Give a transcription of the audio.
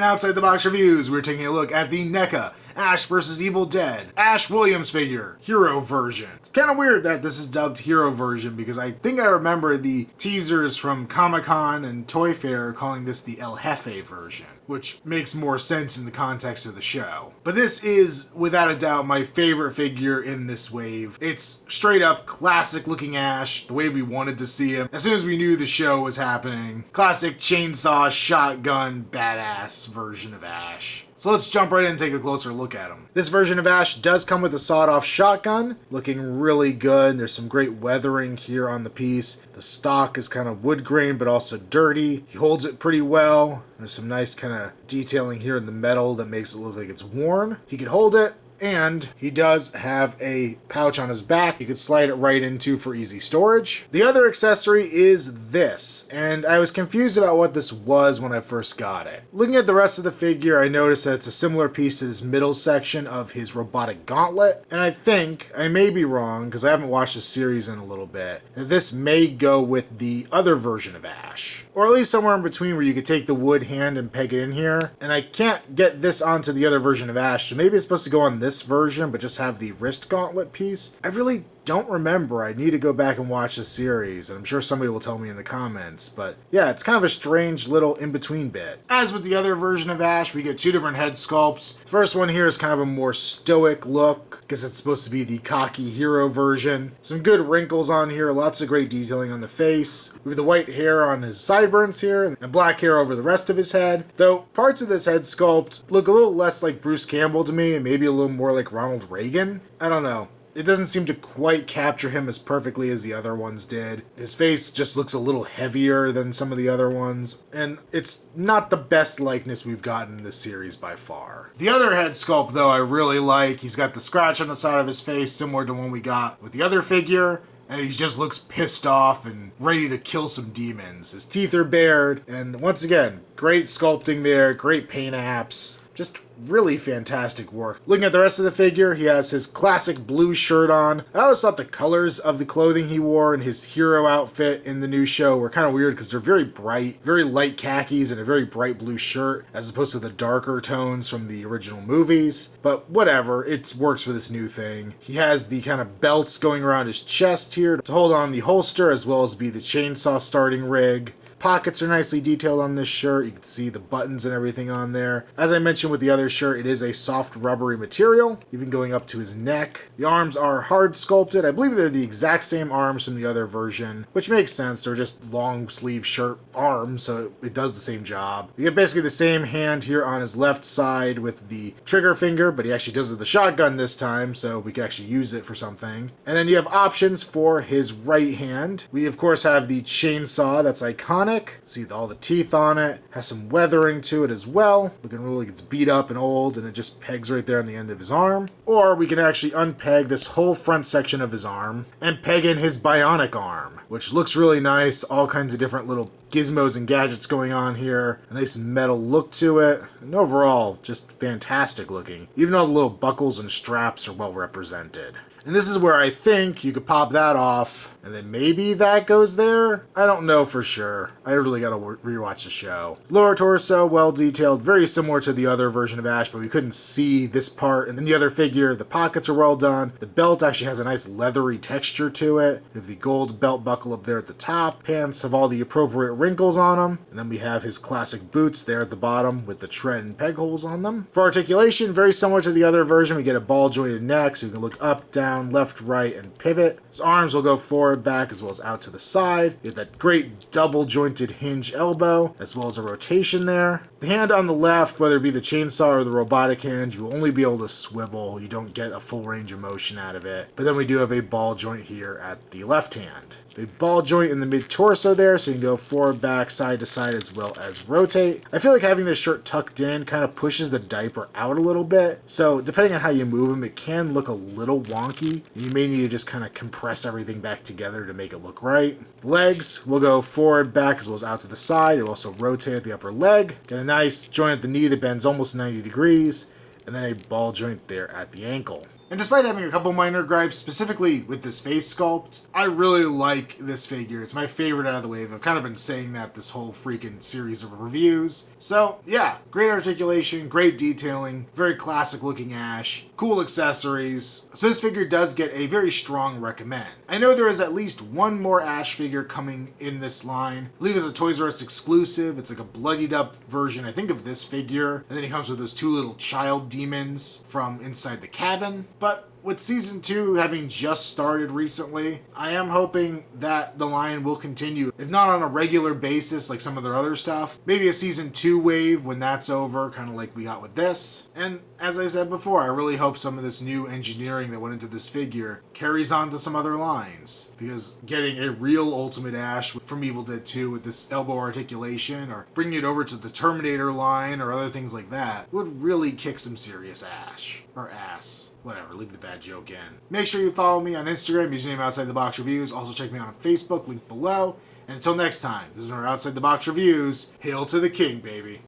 And outside the box reviews, we're taking a look at the NECA Ash vs. Evil Dead Ash Williams figure Hero version. It's kind of weird that this is dubbed Hero version because I think I remember the teasers from Comic-Con and Toy Fair calling this the El Jefe version, which makes more sense in the context of the show. But this is, without a doubt, my favorite figure in this wave. It's straight up classic looking Ash, the way we wanted to see him as soon as we knew the show was happening. Classic chainsaw, shotgun, badass version of Ash. So let's jump right in and take a closer look at him. This version of Ash does come with a sawed-off shotgun, looking really good. There's some great weathering here on the piece. The stock is kind of wood grain, but also dirty. He holds it pretty well. There's some nice kind of detailing here in the metal that makes it look like it's worn. He can hold it. And he does have a pouch on his back you could slide it right into for easy storage. The other accessory is this, and I was confused about what this was when I first got it. Looking at the rest of the figure, I noticed that it's a similar piece to this middle section of his robotic gauntlet, and I think, I may be wrong because I haven't watched the series in a little bit, that this may go with the other version of Ash. Or at least somewhere in between where you could take the wood hand and peg it in here. And I can't get this onto the other version of Ash, so maybe it's supposed to go on this version, but just have the wrist gauntlet piece. I really don't remember. I need to go back and watch the series, and I'm sure somebody will tell me in the comments. But yeah, it's kind of a strange little in-between bit. As with the other version of Ash, we get two different head sculpts. The first one here is kind of a more stoic look, because it's supposed to be the cocky hero version. Some good wrinkles on here, lots of great detailing on the face. We have the white hair on his sideburns here, and black hair over the rest of his head. Though parts of this head sculpt look a little less like Bruce Campbell to me, and maybe a little more like Ronald Reagan. I don't know. It doesn't seem to quite capture him as perfectly as the other ones did. His face just looks a little heavier than some of the other ones, and it's not the best likeness we've gotten in this series by far. The other head sculpt, though, I really like. He's got the scratch on the side of his face similar to one we got with the other figure, and he just looks pissed off and ready to kill some demons. His teeth are bared, and once again, great sculpting there, great paint apps. Just really fantastic work. Looking at the rest of the figure, he has his classic blue shirt on. I always thought the colors of the clothing he wore in his hero outfit in the new show were kind of weird because they're very bright, very light khakis and a very bright blue shirt as opposed to the darker tones from the original movies. But whatever, it works for this new thing. He has the kind of belts going around his chest here to hold on the holster as well as be the chainsaw starting rig. Pockets are nicely detailed on this shirt. You can see the buttons and everything on there. As I mentioned with the other shirt, it is a soft rubbery material, even going up to his neck. The arms are hard sculpted. I believe they're the exact same arms from the other version, which makes sense. They're just long sleeve shirt arms, so it does the same job. You get basically the same hand here on his left side with the trigger finger, but he actually does it with the shotgun this time, so we can actually use it for something. And then you have options for his right hand. We, of course, have the chainsaw that's iconic. See all the teeth on it. Has some weathering to it as well. Looking really gets beat up and old, and it just pegs right there on the end of his arm. Or we can actually unpeg this whole front section of his arm and peg in his bionic arm, which looks really nice. All kinds of different little gizmos and gadgets going on here. A nice metal look to it. And overall, just fantastic looking. Even all the little buckles and straps are well represented. And this is where I think you could pop that off, and then maybe that goes there? I don't know for sure. I really gotta rewatch the show. Lower torso, well detailed, very similar to the other version of Ash, but we couldn't see this part. And then the other figure, the pockets are well done. The belt actually has a nice leathery texture to it. We have the gold belt buckle up there at the top. Pants have all the appropriate wrinkles on them. And then we have his classic boots there at the bottom with the tread and peg holes on them. For articulation, very similar to the other version, we get a ball jointed neck, so you can look up, down, left, right, and pivot. His arms will go forward, back, as well as out to the side. You have that great double jointed hinge elbow, as well as a rotation there. The hand on the left, whether it be the chainsaw or the robotic hand, you will only be able to swivel. You don't get a full range of motion out of it. But then we do have a ball joint here at the left hand. A ball joint in the mid-torso there, so you can go forward, back, side to side, as well as rotate. I feel like having this shirt tucked in kind of pushes the diaper out a little bit. So depending on how you move him, it can look a little wonky. You may need to just kind of compress everything back together to make it look right. Legs will go forward, back, as well as out to the side. It'll also rotate at the upper leg. Get a nice joint at the knee that bends almost 90 degrees. And then a ball joint there at the ankle. And despite having a couple minor gripes, specifically with this face sculpt, I really like this figure. It's my favorite out of the wave. I've kind of been saying that this whole freaking series of reviews. So yeah, great articulation, great detailing, very classic looking Ash, cool accessories. So this figure does get a very strong recommend. I know there is at least one more Ash figure coming in this line. I believe it's a Toys R Us exclusive. It's like a bloodied up version, I think, of this figure. And then he comes with those two little child demons from inside the cabin. But with Season 2 having just started recently, I am hoping that the line will continue, if not on a regular basis like some of their other stuff, maybe a Season 2 wave when that's over, kind of like we got with this. And as I said before, I really hope some of this new engineering that went into this figure carries on to some other lines, because getting a real Ultimate Ash from Evil Dead 2 with this elbow articulation, or bringing it over to the Terminator line or other things like that, would really kick some serious Ash. Or ass. Whatever, leave the bad joke in. Make sure you follow me on Instagram, username Outside the Box Reviews. Also check me out on Facebook, link below. And until next time, this is our Outside the Box Reviews. Hail to the King, baby.